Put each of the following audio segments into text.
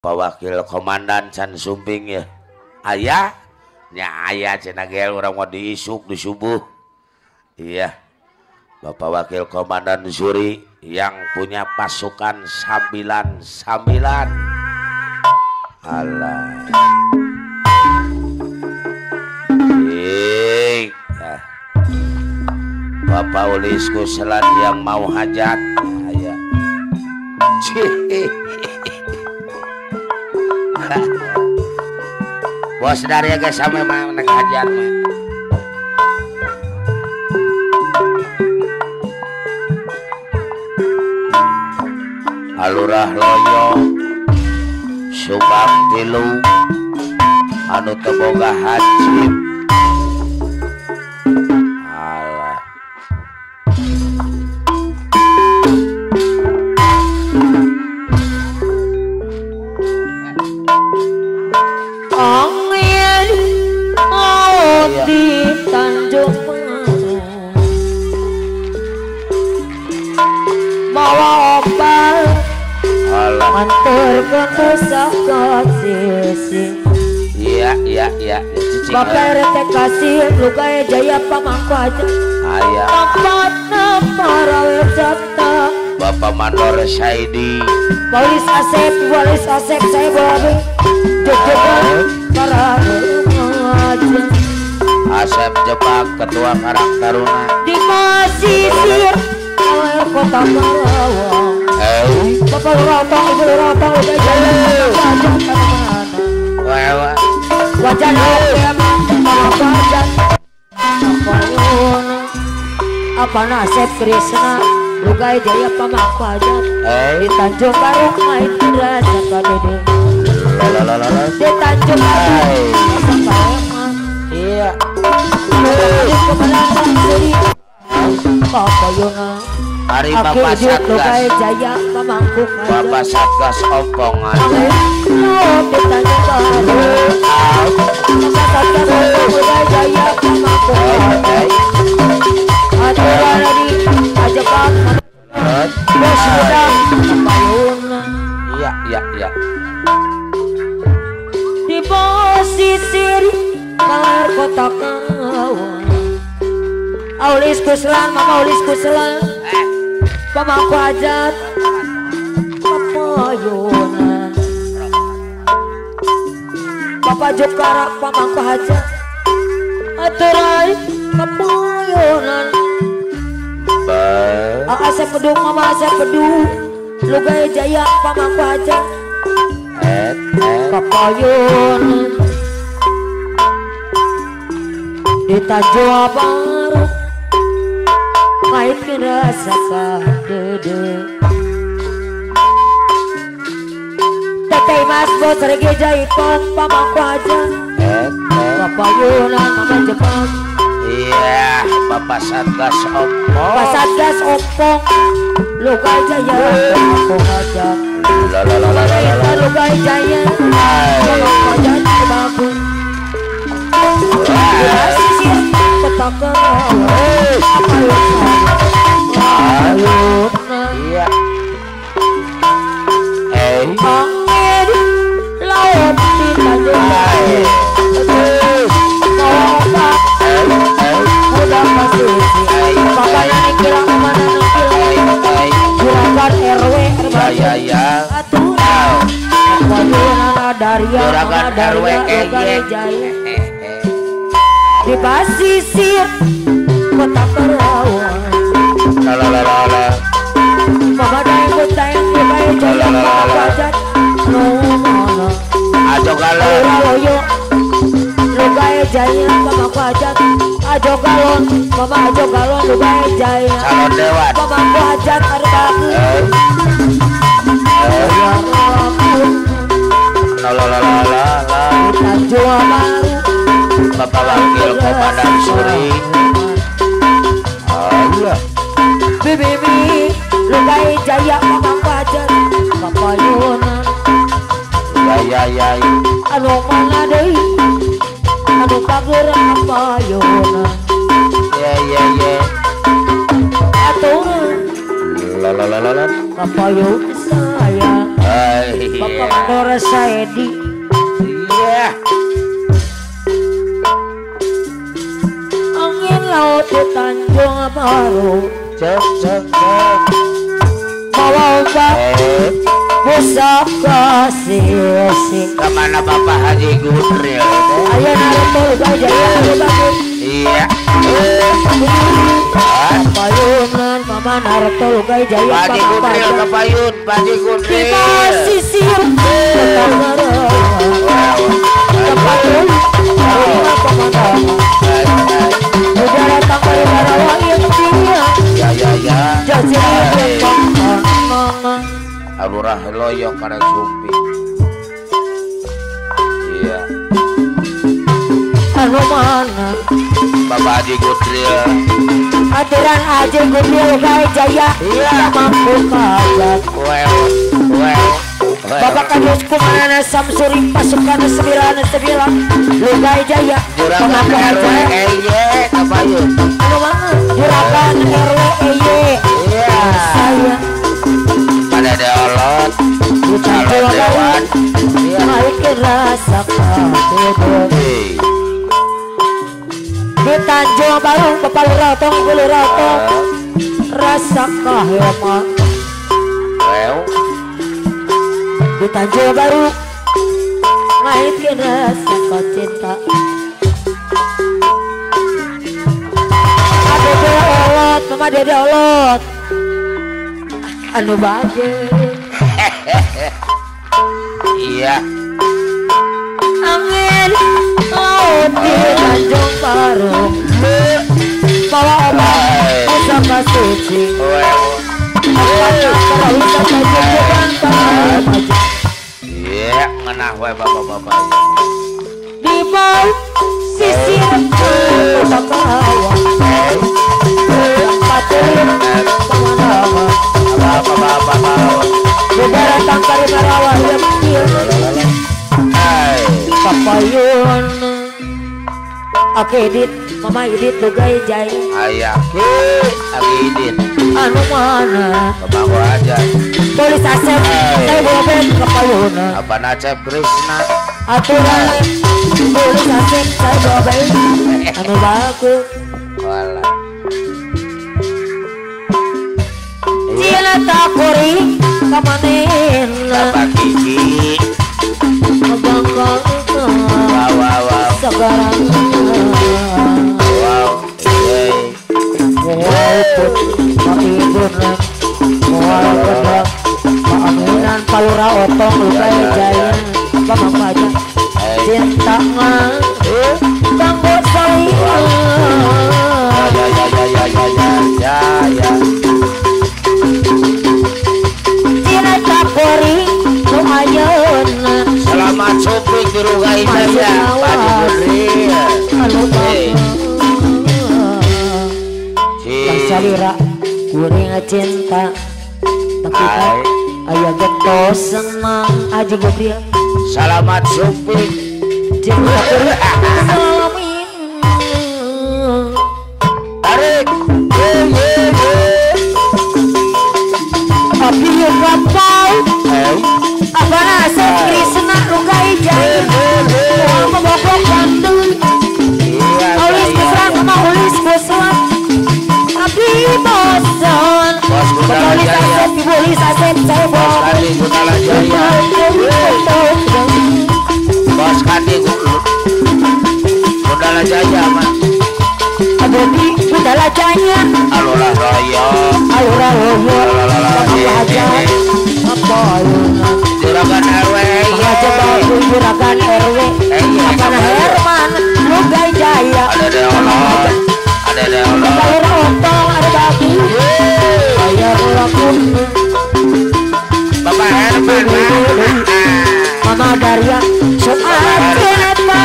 Pak Wakil Komandan can sumping ya. Ayah, nya ayah cenah gel urang mau diisuk di subuh. Iya. Bapak Wakil Komandan Zuri yang punya pasukan 99. Alah. Nah. Bapak Ulis Kuselan yang mau hajat. Ayah. Bos dari guys sampai mau naik hajat mah. Alurah loyo subang tilu anu teu boga hajib. Alah. Di Tanjung bawa opal mantur kenusak kasih. Iya Bapak RT kasih luka jaya pamangku aja. Ayah Tempat nama jata Bapak Mandor Saidi Walis Asep saya bawa jodoh para aja. Asep Jepang Ketua Karang Taruna Di Masisir air kota Karawang. Bapak Rotong Ibu Rotong udah jalan Wewa wajan wajan apa Asep Krisna Lukai Jaya Pamangku aja di Tanjung Karung main rasa kadede di Tanjung Karung iya Papa Yona hari Bapak Satgas Jaya Pamangku Bapak Satgas Ompong aja di Tanjung Karung Bapak Satgas Jaya Pamangku aturan di ajakan bos muda Papa Yona iya di posisir Malar kota Karawang. Aulis Kuselan, Mama Aulis Kuselan, Pamangku hajat Papayunan Bapak Jokara Pamangku hajat aturai Papayunan Asep Pedung, Mama Asep Pedung Lugai Jaya Pamangku hajat Papayunan di Tanjung Baru main rasa kadede Teteh Mas Bos Regi Jaipong Pamangku aja Bapak Yunan Mama Jepang iya Bapak Satgas Ompong Bapak Satgas Ompong Lukai Jaya Pamangku aja Lukai Jaya Pamangku aja Bagus kota Karawang iya angin laut di Tanjung Karung udah masih Bapak yang kira kemana juragan RW ya aturan Waduna Daria juragan RW Jaya di pasisir kota Karawang Mama dayang kutayang lukai jaya pajat ajo galon loyo lukai jaya pamangku hajat ajo galon Mama ajo galon lukai jaya calon dewan pamangku hajat arbaku Tanjung Baru Bapak Wakil Komandan Zuri Allah Bibi Lukai Jaya Pamangku hajat Bapak Yunan ya anu mana deui anu pager Bapak Yunan ya atuh la Bapak Yunan sayang Bapak Mandora Saedi. Iya. Angin laut di Tanjung Baru. Cek. Bawa obat busuk kasih. Kemana Bapak Haji Gudril? Ayo Naruto Jaya. Iya. Payunan Mama Naruto Jaya. Haji Gudril ke Payun, Haji Gudril. Kita sisir Kepayun Arima pemandangan udara tanggal barawa yang dia Ya jajir pemandangan Alurah loyong karena sumpi. Iya. anu mana Bapak Haji Gudril. aturan aja Gudril Jaya. Iya. Mampu kagak Well. Bapak Kadus Kumana Samsuri pasukan 99 Lugai Jaya. Juragan RW EY Kapayun. Anu mana Juragan RW EY. Iya. Saya Pada Deolot. Calon Dewan. Iya. naikin rasa kabudut di Tanjung Baru Bapak Lurotong Gulurotong rasa kahilman Well. di Tanjung Baru naikin rasa cinta. Dede Olot Mama Dede Olot anu bagus. Iya. Angin laut di Tanjung Baru bawa obat pusaka suci. Well. Iya, ngenah wae bapak-bapak. Di bawah sisir kebakaran patuhin pemandangan Bapak-bapak. udara tangkar barawa yang dia Hai. Kapayun Akedit Mama Idit Lugai Jai Ayah. Agidin. anu mana Kebanggo aja. tulis Asep saya bobek Kapayun Apa Nacep Krishna? aturan tulis Asep saya bobek anu bagus. Wala. Cina takuri kamanin Bapak Kiki. Bangkal Wow. sekarang Wow. Yeay. walaupun matidunan walaupun keaminan palura otong lukai jaya bang aja cinta mah banggo sayang Ya. Cina takuri nu ayeuna Selamat suping di Rugai Jaya. Pak Gudril. anu Si. salira kuring cinta tapi Hai. aya getos senang aja Gudril Selamat suping. cinta kuring salamin Tarik. api yung kapal apa nasa Krishna Lugai Jaya mabokok bantuin ulis keserang sama ulis keserang api bosan ulis aset saya Bos bawa Kandi Gundala Jaya. Bos Kandi Gundala Jaya mah. Abodi Gundala Jaya Alurah Royo. Alura Royo Bapak Haja apa Juragan RW. Haja Babu Juragan RW Apana Herman Lugai Jaya Ada Deolot. Bayar otong ada babi bayar lakun Bapak Herman mah. Mama Daria soal kenapa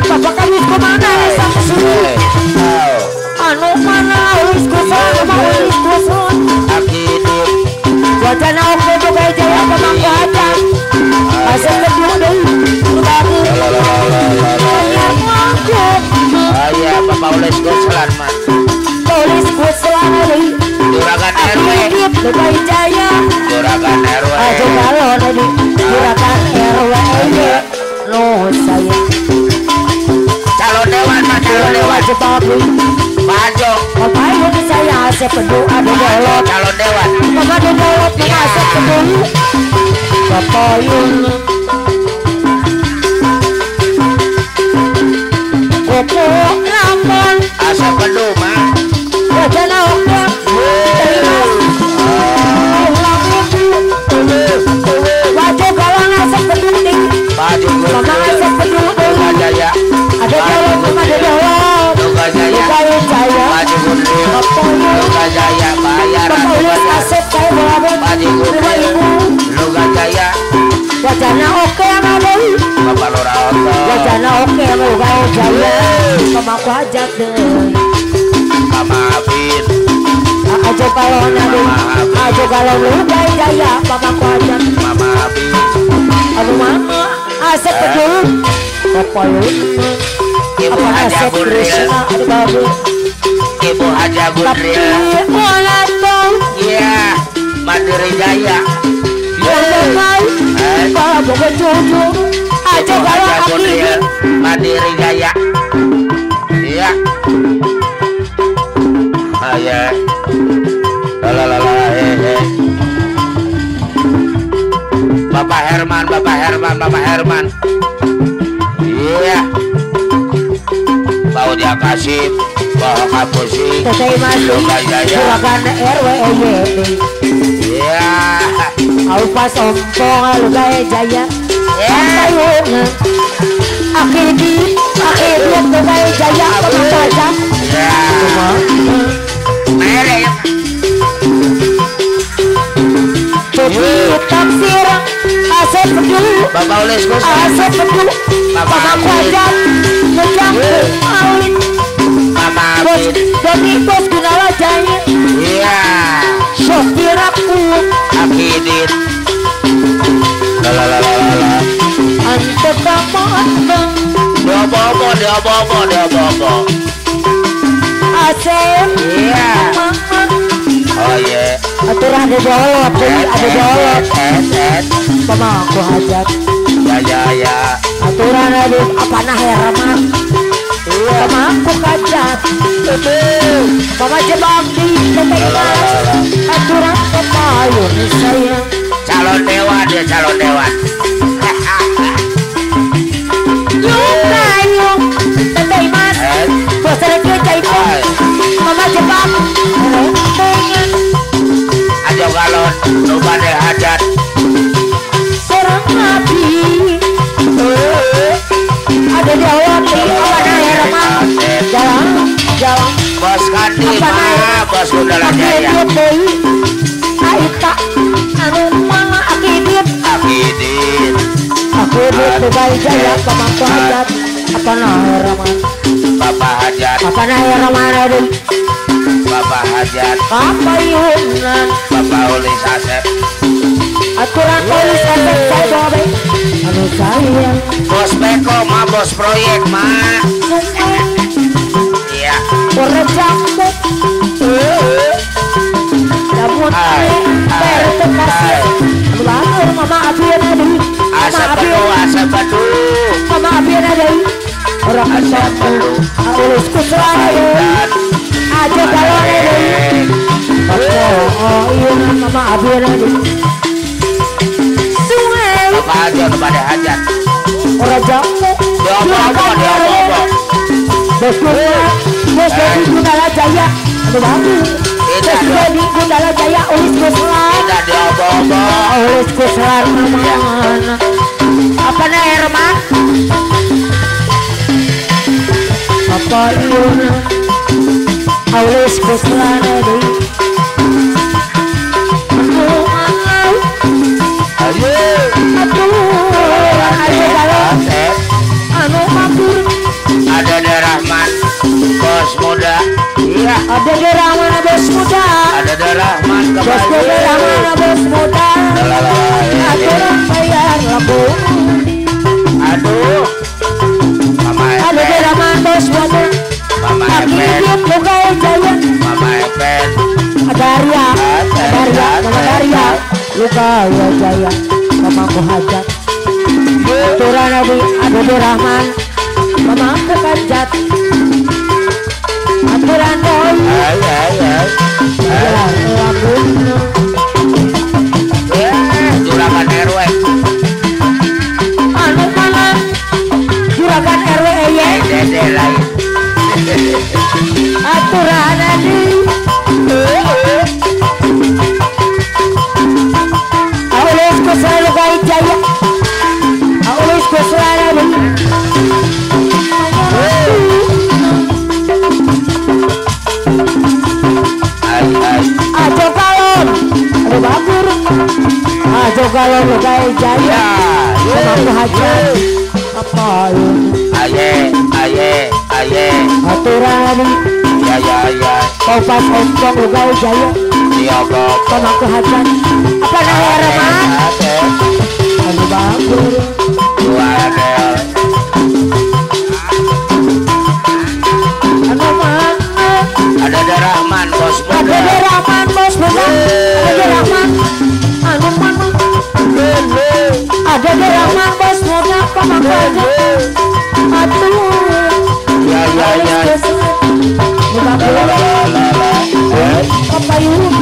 Bapak kami kemana ya Samsuri anu mana ulis kuson sama ulis kuson Akidin. wajana oke Lugai Jaya pemangku aja asal kedua deh berbagi banyak mangkuk Ayah Bapak Ulis Goslan mah. tulis kuson deh Juragan RW. Lugai Jaya Juragan RW deh. Maju. Bapak Ibu saya Asep Pedu ada dolot. Calon dewan. Mama ada dolot, Mama Asep Pedu. Bapak Ibu. Koko Ramon. Asep Pedu mah. Wajana Oke. Wajah galon Asep Pedu nih. Maju Mama Asep Pedu. Loga Jaya. Ada dolot, Mama ada dolot. Loga Jaya. Loga Jaya. Maju Gundil. Bapak Ibu. Loga Jaya bayar. Bapak Ibu Asep saya bawa. Maju Gundil. Loga Jaya. Wajana Oke sama deh. Bapak Lora Oto. Wajana Oke sama Loga Jaya. Mama aku ajak deh. Mama Afin. Ajo kalau nanti, ajo kalau Loga Jaya, Mama aku ajak. Mama Afin. Aduh Mama, Asep Pedu. Bapak Ibu. Ibu Apa Haja Asep Gundil. Krishna, aduh bagus. Ibu Haja Tapi Gundil. mulai dong. Iya. Mandiri Jaya. Kalau bukan cucu, aja kalau Haja aku Gundil. Mandiri Jaya. Iya. Ah ya. Lalalala hehe. Bapak Herman, Bapak Herman, Bapak Herman. Iya. Bau dia kasih, bawa kapusi. Teteh masih Loga Jaya. silakan RWEY. Iya. Aku pas ompong Loga Jaya. Ayo, akhirnya Loga Jaya Mama baca. Iya. Merek. Jadi taksir Asep Pedu. Bapak Ulis Gus. Asep Pedu. Mama Kwajat. Ngejak Alin. Mama Bos, Afin. jadi bos Gunala Jaya. Iya. Sopir aku. Akidin. Lalalala. Ante kamu anteng. Diobo-obo. Asep. Iya. Mama. Oh iya. Aturan ada dolot. Ada dolot. Mama aku hajat. Ya. Aturan ada apa nah ya Ramah. Mama aku hajat. Mama jebak di tetekas. Aturan kepayun sayang. Calon dewan dia calon dewan. Yung teteh mas. Bosan kita itu. Mama jebak. Ajo galon, coba deh hajat. Orang nabi. Ada di awal apa nah ya Ramah. Jalan. Bos Kandi mah, bos Gunala Jaya. Aita anu mama akidit. Akidin. Akidit Loga Jaya Mama aku hajat. Apa nah ya Ramah. Bapak hajat, Apa nah ya Ramah Raden. Bapak hajat, Apa yunan. Bapak Ulis Asep. Aturan polis Asep saya bawa. Anu sayang. Bos Beko mah, bos proyek mah. Iya. Orang jambut. Namun terkasih. Lalu Mama Abian ada. Asep Pedu. Mama Abian ada. Orang Asep jambut. Pedu. Urus kusra ada. Aja kalau ada. Oh iya Mama Abian ada. Sungai. Bapak aja kepada hajat. Orang jambut. Diobo-obo. Bos jadi Gunala Jaya. Aduh bagus. Bos jadi Gunala Jaya Ulis Kuslan. Tidak diobo-obo. Ulis Kuslan mana? Apa nih Herman? Apa Iuna? Ulis Kuslan ada. Ayo galon. Anu mampir. Ada Rahman, bos muda. Iya. Ada di Rahman bos muda. Ada Rahman Bos kembali. di Rahman bos muda. Aturan bayar lampu. Aduh. Mama Ada di Epen. Rahman bos muda. Mama Epen. Akidit Loga Jaya. Mama Epen. Ada Arya. Mama Arya. Loga Jaya. Mama aku hajat. Aturan ada di Rahman. Mama aku hajat. aturan doi juragan RW anu mana juragan RW ya dede lain aturan adi aulis ku selalu baik jaya aulis ku selalu ajo kalon aduh babur ajo kalon lu baik jaya sama ku hajar apa aye aturan ya kompas ompong lu baik jaya iya kok sama ku hajar apa namanya Rahmat aduh babur Wadel anu mana ada Rahman bos ada Rahman bos muda ada Rahman anu mana ada Rahman bos muda pamangku aja atuh ya apa yuk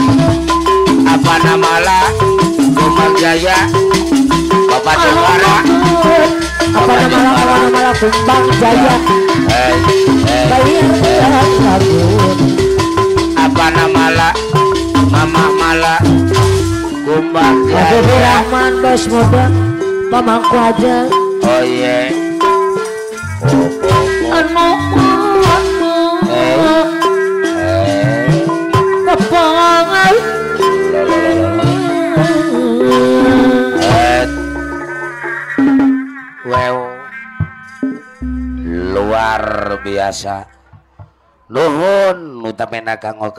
apa nama lah Kumbang Jaya Bapak Jogara apa nama lah Kumbang Jaya bayar lagu apa nama lah Mama Mala Kumbang ada Jaya Rahman bos muda pamangku aja oh iya anu kepangan wow luar biasa nuhun utamina kanggo